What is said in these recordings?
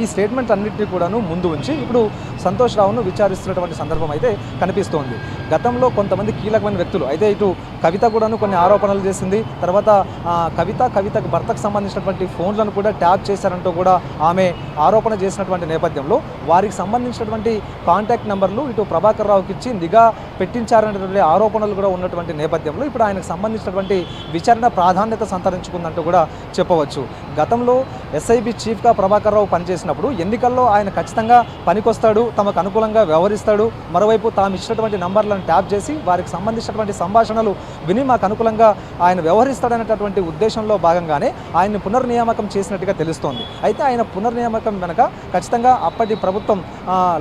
ఈ స్టేట్మెంట్ అన్నింటినీ కూడాను ముందు ఉంచి ఇప్పుడు సంతోష్ రావును విచారిస్తున్నటువంటి సందర్భం అయితే కనిపిస్తోంది. గతంలో కొంతమంది కీలకమైన వ్యక్తులు అయితే ఇటు కవిత కూడాను కొన్ని ఆరోపణలు చేసింది. తర్వాత కవితకు భర్తకు సంబంధించినటువంటి ఫోన్లను కూడా ట్యాప్ చేశారంటూ కూడా ఆమె ఆరోపణ చేసినటువంటి నేపథ్యంలో వారికి సంబంధించినటువంటి కాంటాక్ట్ నెంబర్లు ఇటు ప్రభాకర్ రావుకి ఇచ్చి నిఘా పెట్టించారనేటువంటి ఆరోపణలు కూడా ఉన్నటువంటి నేపథ్యంలో ఇప్పుడు ఆయనకు సంబంధించినటువంటి విచారణ ప్రాధాన్యత సంతరించుకుందంటూ కూడా చెప్పవచ్చు. గతంలో ఎస్ఐబి చీఫ్గా ప్రభాకర్ రావు పనిచేసినప్పుడు ఎన్నికల్లో ఆయన ఖచ్చితంగా పనికొస్తాడు, తమకు అనుకూలంగా వ్యవహరిస్తాడు, మరోవైపు తాము ఇచ్చినటువంటి నంబర్లను ట్యాప్ చేసి వారికి సంబంధించినటువంటి సంభాషణలు విని మాకు అనుకూలంగా ఆయన వ్యవహరిస్తాడనేటటువంటి ఉద్దేశంలో భాగంగానే ఆయన్ని పునర్నియామకం చేసినట్టుగా తెలుస్తోంది. అయితే ఆయన పునర్నియామకం వెనక ఖచ్చితంగా అప్పటి ప్రభుత్వం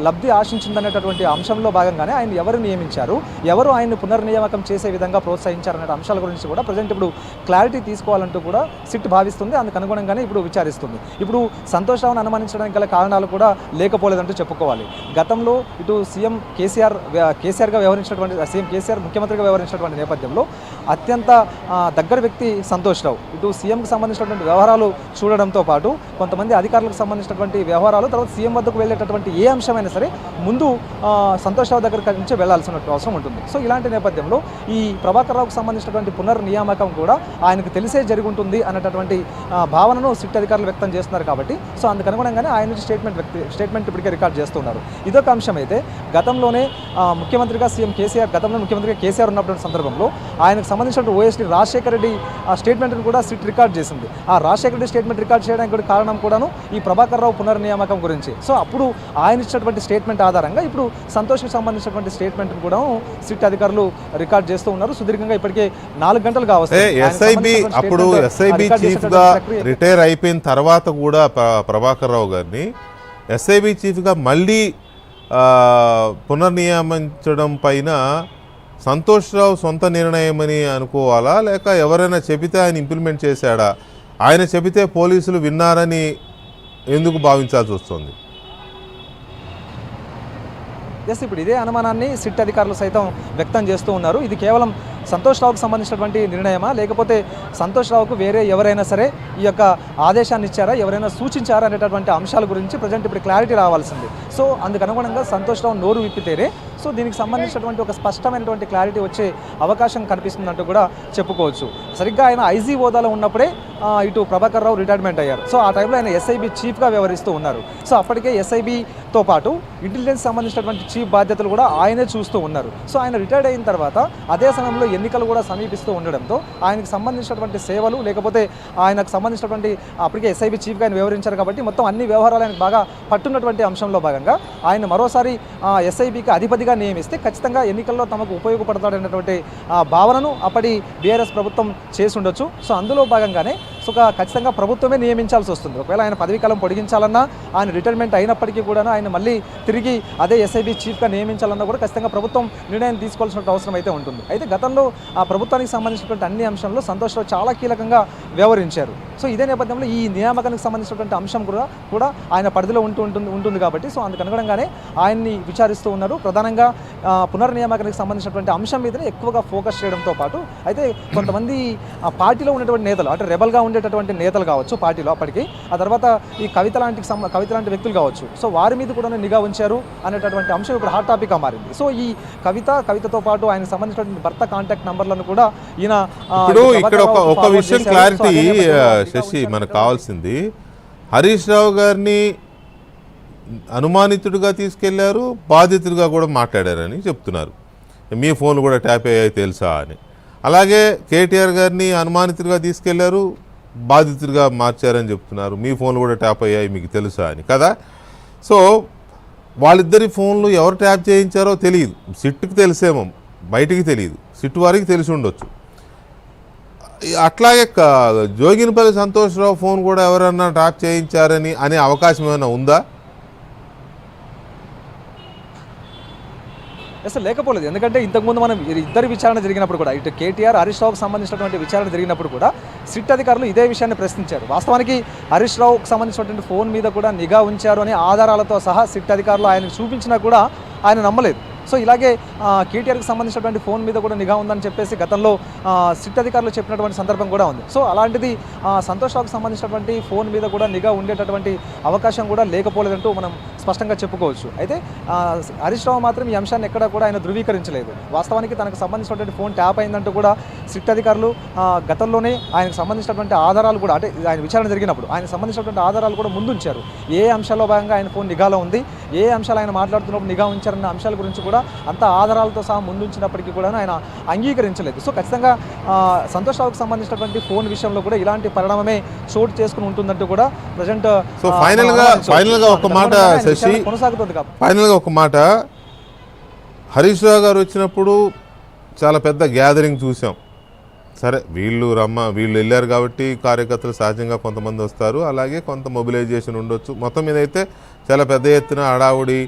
లబ్ధి ఆశించిందనేటటువంటి అంశంలో భాగంగానే ఆయన ఎవరు నియమించారు, ఎవరు ఆయన్ని పునర్నియామకం చేసే విధంగా ప్రోత్సహించారనే అంశాల గురించి కూడా ప్రజెంట్ ఇప్పుడు క్లారిటీ తీసుకోవాలంటూ కూడా సిట్ భావిస్తుంది. అందుకు అనుగుణంగానే ఇప్పుడు విచారిస్తుంది. ఇప్పుడు సంతోష్ రావును అనుమానించడానికి గల కారణాలు కూడా లేకపోలేదంటూ చెప్పుకోవాలి. గతంలో ఇటు సీఎం కేసీఆర్గా వ్యవహరించినటువంటి సీఎం కేసీఆర్ ముఖ్యమంత్రిగా వ్యవహరించినటువంటి నేపథ్యంలో అత్యంత దగ్గర వ్యక్తి సంతోష్ రావు ఇటు సీఎంకి సంబంధించినటువంటి వ్యవహారాలు చూడడంతో పాటు కొంతమంది అధికారులకు సంబంధించినటువంటి వ్యవహారాలు, తర్వాత సీఎం వద్దకు వెళ్ళేటటువంటి ఏ అంశమైనా సరే ముందు సంతోష్ రావు దగ్గర నుంచి వెళ్లాల్సిన అవసరం ఉంటుంది. సో ఇలాంటి నేపథ్యంలో ఈ ప్రభాకర్ రావుకు సంబంధించినటువంటి పునర్నియామకం కూడా ఆయనకు తెలిసే జరుగుతుంది అన్నటువంటి భావనను సిట్ అధికారులు వ్యక్తం చేస్తున్నారు. కాబట్టి సో అందుకు అనుగుణంగానే ఆయన నుంచి స్టేట్మెంట్ ఇప్పటికే రికార్డ్ చేస్తున్నారు. ఇదొక అంశం అయితే గతంలోనే గతంలో ముఖ్యమంత్రిగా కేసీఆర్ ఉన్నటువంటి సందర్భంలో ఆయనకు సంబంధించిన ఓఎస్డీ రాజశేఖర రెడ్డి స్టేట్మెంట్ను కూడా సిట్ రికార్డ్ చేసింది. ఆ రాజశేఖర రెడ్డి స్టేట్మెంట్ రికార్డ్ చేయడానికి కూడా కారణం కూడాను ఈ ప్రభాకర్ రావు పునర్నియామకం గురించి. సో అప్పుడు ఆయన ఇచ్చినటువంటి స్టేట్మెంట్ ఆధారంగా ఇప్పుడు సంతోష్కి సంబంధించినటువంటి స్టేట్మెంట్ను కూడా సిట్ అధికారులు రికార్డ్ చేస్తూ ఉన్నారు. సుదీర్ఘంగా ఇప్పటికే 4 గంటలు కావస్తుంది. ఎస్ఐబి చీఫ్గా రిటైర్ అయిపోయిన తర్వాత కూడా ప్రభాకర్ రావు గారిని ఎస్ఐబి చీఫ్గా మళ్ళీ పునర్నియమించడం పైన సంతోష్ రావు సొంత నిర్ణయమని అనుకోవాలా, లేక ఎవరైనా చెబితే ఆయన ఇంప్లిమెంట్ చేశాడా, ఆయన చెబితే పోలీసులు విన్నారని ఎందుకు భావించాల్సి వస్తుంది? ఇప్పుడు ఇదే అనుమానాన్ని సిట్ అధికారులు సైతం వ్యక్తం చేస్తూ ఉన్నారు. ఇది కేవలం సంతోష్ రావుకు సంబంధించినటువంటి నిర్ణయమా, లేకపోతే సంతోష్ రావుకు వేరే ఎవరైనా సరే ఈ యొక్క ఆదేశాన్ని ఇచ్చారా, ఎవరైనా సూచించారా అనేటటువంటి అంశాల గురించి ప్రజెంట్ ఇప్పుడు క్లారిటీ రావాల్సింది. సో అందుకు అనుగుణంగా సంతోష్ రావు నోరు విప్పితేనే సో దీనికి సంబంధించినటువంటి ఒక స్పష్టమైనటువంటి క్లారిటీ వచ్చే అవకాశం కనిపిస్తుందంటూ కూడా చెప్పుకోవచ్చు. సరిగ్గా ఆయన ఐజీ హోదాలో ఉన్నప్పుడే ఇటు ప్రభాకర్ రావు రిటైర్మెంట్ అయ్యారు. సో ఆ టైంలో ఆయన ఎస్ఐబి చీఫ్గా వ్యవహరిస్తూ ఉన్నారు. సో అప్పటికే ఎస్ఐబితో పాటు ఇంటెలిజెన్స్ సంబంధించినటువంటి చీఫ్ బాధ్యతలు కూడా ఆయనే చూస్తూ ఉన్నారు. సో ఆయన రిటైర్డ్ అయిన తర్వాత అదే సమయంలో ఎన్నికలు కూడా సమీపిస్తూ ఉండడంతో ఆయనకు సంబంధించినటువంటి సేవలు, లేకపోతే ఆయనకు సంబంధించినటువంటి అప్పటికే ఎస్ఐబి చీఫ్గా ఆయన వ్యవహరించారు కాబట్టి మొత్తం అన్ని వ్యవహారాలు ఆయనకు బాగా పట్టున్నటువంటి అంశంలో భాగంగా ఆయన మరోసారి ఎస్ఐబికి అధిపతిగా నియమిస్తే ఖచ్చితంగా ఎన్నికల్లో తమకు ఉపయోగపడతాడనేటువంటి భావనను అప్పటి బీఆర్ఎస్ ప్రభుత్వం చేసి ఉండొచ్చు. సో అందులో భాగంగానే ఖచ్చితంగా ప్రభుత్వమే నియమించాల్సి వస్తుంది. ఒకవేళ ఆయన పదవీకాలం పొడిగించాలన్నా, ఆయన రిటైర్మెంట్ అయినప్పటికీ కూడా ఆయన మళ్ళీ తిరిగి అదే ఎస్ఐబి చీఫ్గా నియమించాలన్నా కూడా ఖచ్చితంగా ప్రభుత్వం నిర్ణయం తీసుకోవాల్సిన అవసరం అయితే ఉంటుంది. అయితే గతంలో ఆ ప్రభుత్వానికి సంబంధించినటువంటి అన్ని అంశంలో సంతోష్ రావు చాలా కీలకంగా వ్యవహరించారు. సో ఇదే నేపథ్యంలో ఈ నియామకానికి సంబంధించినటువంటి అంశం కూడా ఆయన పరిధిలో ఉంటుంది కాబట్టి సో అందుకు అనుగుణంగానే ఆయన్ని విచారిస్తూ ఉన్నారు. ప్రధానంగా పునర్నియామకానికి సంబంధించినటువంటి అంశం మీదనే ఎక్కువగా ఫోకస్ చేయడంతో పాటు అయితే కొంతమంది పార్టీలో ఉన్నటువంటి నేతలు, అంటే రెబల్గా ఉండేటటువంటి నేతలు కావచ్చు పార్టీలో అప్పటికి, ఆ తర్వాత ఈ కవిత లాంటి వ్యక్తులు కావచ్చు, సో వారి మీద కూడా నిఘా ఉంచారు అనేటటువంటి అంశం ఇప్పుడు హాట్ టాపిక్గా మారింది. సో ఈ కవితతో పాటు ఆయనకు సంబంధించినటువంటి భర్త కాంటాక్ట్ నంబర్లను కూడా ఈయన ఇక్కడ ఒక విషయం క్లారిటీ శశి మనకు కావాల్సింది, హరీష్ రావు గారిని అనుమానితుడిగా తీసుకెళ్లారు, బాధితుడిగా కూడా మాట్లాడారని చెప్తున్నారు. మీ ఫోన్లు కూడా ట్యాప్ అయ్యాయి తెలుసా అని. అలాగే కేటీఆర్ గారిని అనుమానితుడిగా తీసుకెళ్లారు, బాధితుడిగా మార్చారని చెప్తున్నారు. మీ ఫోన్లు కూడా ట్యాప్ అయ్యాయి మీకు తెలుసా అని కదా. సో వాళ్ళిద్దరి ఫోన్లు ఎవరు ట్యాప్ చేయించారో తెలియదు. సిట్కి తెలిసేమో, బయటికి తెలియదు. సిట్ వారికి తెలిసి ఉండొచ్చు. అట్లాగే జోగినిపల్లి సంతోష్ రావు ఫోన్ కూడా ఎవరన్నా ట్యాప్ చేయించారని అనే అవకాశం ఏమైనా ఉందా? అసలు లేకపోలేదు. ఎందుకంటే ఇంతకుముందు మనం ఇద్దరు విచారణ జరిగినప్పుడు కూడా, ఇటు కేటీఆర్ హరీష్ రావుకు సంబంధించినటువంటి విచారణ జరిగినప్పుడు కూడా సిట్ అధికారులు ఇదే విషయాన్ని ప్రశ్నించారు. వాస్తవానికి హరీష్ రావుకు సంబంధించినటువంటి ఫోన్ మీద కూడా నిఘా ఉంచారు అనే ఆధారాలతో సహా సిట్ అధికారులు ఆయనకు చూపించినా కూడా ఆయన నమ్మలేదు. సో ఇలాగే కేటీఆర్కి సంబంధించినటువంటి ఫోన్ మీద కూడా నిఘా ఉందని చెప్పేసి గతంలో సిట్ అధికారులు చెప్పినటువంటి సందర్భం కూడా ఉంది. సో అలాంటిది సంతోష్ రావుకి సంబంధించినటువంటి ఫోన్ మీద కూడా నిఘా ఉండేటటువంటి అవకాశం కూడా లేకపోలేదంటూ మనం స్పష్టంగా చెప్పుకోవచ్చు. అయితే హరీష్ రావు మాత్రం ఈ అంశాన్ని ఎక్కడా కూడా ఆయన ధృవీకరించలేదు. వాస్తవానికి తనకు సంబంధించినటువంటి ఫోన్ ట్యాప్ అయిందంటూ కూడా సిట్ అధికారులు గతంలోనే ఆయనకు సంబంధించినటువంటి ఆధారాలు కూడా, అంటే ఆయన విచారణ జరిగినప్పుడు ఆయనకు సంబంధించినటువంటి ఆధారాలు కూడా ముందుంచారు. ఏ అంశాల్లో భాగంగా ఆయన ఫోన్ నిఘాలో ఉంది, ఏ అంశాలు ఆయన మాట్లాడుతున్నప్పుడు నిఘా ఉంచారన్న అంశాల గురించి కూడా అంత ఆధారాలతో సహా ముందుంచినప్పటికీ కూడా ఆయన అంగీకరించలేదు. సో ఖచ్చితంగా సంతోష్ రావుకి సంబంధించినటువంటి ఫోన్ విషయంలో కూడా ఇలాంటి పరిణామమే చోటు చేసుకుని ఉంటుందంటూ కూడా ప్రజెంట్ ఫైనల్గా ఒక మాట శశి, కొనసాగుతుంది. ఫైనల్గా ఒక మాట, హరీష్ రావు గారు వచ్చినప్పుడు చాలా పెద్ద గ్యాదరింగ్ చూసాం. సరే వీళ్ళు వెళ్ళారు కాబట్టి కార్యకర్తలు సహజంగా కొంతమంది వస్తారు, అలాగే కొంత మొబిలైజేషన్ ఉండొచ్చు. మొత్తం మీద అయితే చాలా పెద్ద ఎత్తున హడావుడి,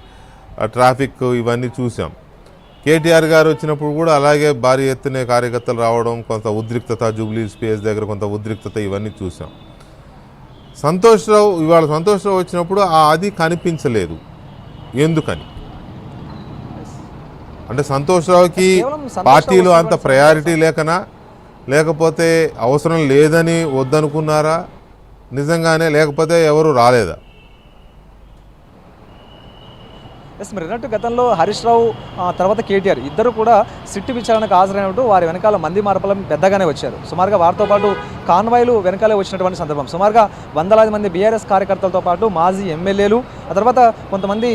ట్రాఫిక్ ఇవన్నీ చూసాం. కేటీఆర్ గారు వచ్చినప్పుడు కూడా అలాగే భారీ ఎత్తున కార్యకర్తలు రావడం, కొంత ఉద్రిక్తత, జూబ్లీ స్పేస్ దగ్గర కొంత ఉద్రిక్తత ఇవన్నీ చూసాం. ఇవాళ సంతోష్ రావు వచ్చినప్పుడు అది కనిపించలేదు. ఎందుకని అంటే సంతోష్ రావుకి పార్టీలో అంత ప్రయారిటీ లేకనా, లేకపోతే అవసరం లేదని వద్దనుకున్నారా నిజంగానే, లేకపోతే ఎవరు రాలేదా? మీరు అన్నట్టు గతంలో హరీష్ రావు తర్వాత కేటీఆర్ ఇద్దరు కూడా సిట్టు విచారణకు హాజరైనట్టు వారి వెనకాల మంది మార్పలం పెద్దగానే వచ్చారు. సుమారుగా వారితో పాటు కాన్వాయ్లు వెనకాలే వచ్చినటువంటి సందర్భం. సుమారుగా వందలాది మంది బీఆర్ఎస్ కార్యకర్తలతో పాటు మాజీ ఎమ్మెల్యేలు, ఆ తర్వాత కొంతమంది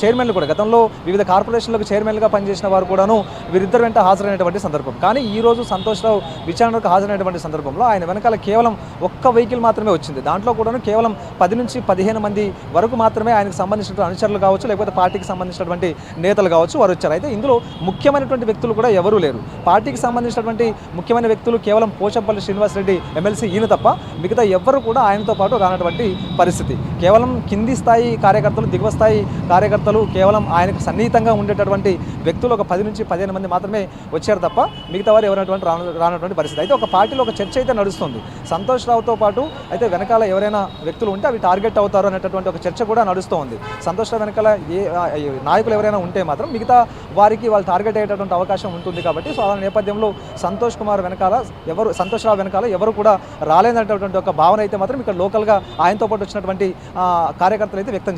చైర్మన్లు కూడా, గతంలో వివిధ కార్పొరేషన్లకు చైర్మన్లుగా పనిచేసిన వారు కూడాను వీరిద్దరు వెంట హాజరైనటువంటి సందర్భం. కానీ ఈరోజు సంతోష్ రావు విచారణకు హాజరైనటువంటి సందర్భంలో ఆయన వెనకాల కేవలం ఒక్క వెహికల్ మాత్రమే వచ్చింది. దాంట్లో కూడాను కేవలం 10 నుంచి 15 మంది వరకు మాత్రమే ఆయనకు సంబంధించిన అనుచరులు కావచ్చు, లేకపోతే పార్టీకి సంబంధించినటువంటి నేతలు కావచ్చు వారు వచ్చారు. అయితే ఇందులో ముఖ్యమైనటువంటి వ్యక్తులు కూడా ఎవరూ లేరు. పార్టీకి సంబంధించినటువంటి ముఖ్యమైన వ్యక్తులు కేవలం పోచంపల్లి శ్రీనివాసరెడ్డి ఎమ్మెల్సీ ఈయన తప్ప మిగతా ఎవ్వరు కూడా ఆయనతో పాటు రానటువంటి పరిస్థితి. కేవలం కింది స్థాయి కార్యకర్తలు, దిగువ స్థాయి కార్యకర్తలు, కేవలం ఆయనకు సన్నిహితంగా ఉండేటటువంటి వ్యక్తులు ఒక 10 నుంచి 15 మంది మాత్రమే వచ్చారు తప్ప మిగతా వారు ఎవరైనటువంటి రానటువంటి పరిస్థితి. అయితే ఒక పార్టీలో ఒక చర్చ అయితే నడుస్తుంది. సంతోష్ రావుతో పాటు అయితే వెనకాల ఎవరైనా వ్యక్తులు ఉంటే అవి టార్గెట్ అవుతారు అనేటటువంటి ఒక చర్చ కూడా నడుస్తూ ఉంది. సంతోష్ రావు వెనకాల నాయకులు ఎవరైనా ఉంటే మాత్రం మిగతా వారికి వాళ్ళు టార్గెట్ అయ్యేటటువంటి అవకాశం ఉంటుంది. కాబట్టి సో ఆ నేపథ్యంలో సంతోష్ రావు వెనకాల ఎవరు కూడా రాలేనటువంటి ఒక భావన అయితే మాత్రం ఇక్కడ లోకల్గా ఆయనతో పాటు వచ్చినటువంటి కార్యకర్తలు అయితే వ్యక్తం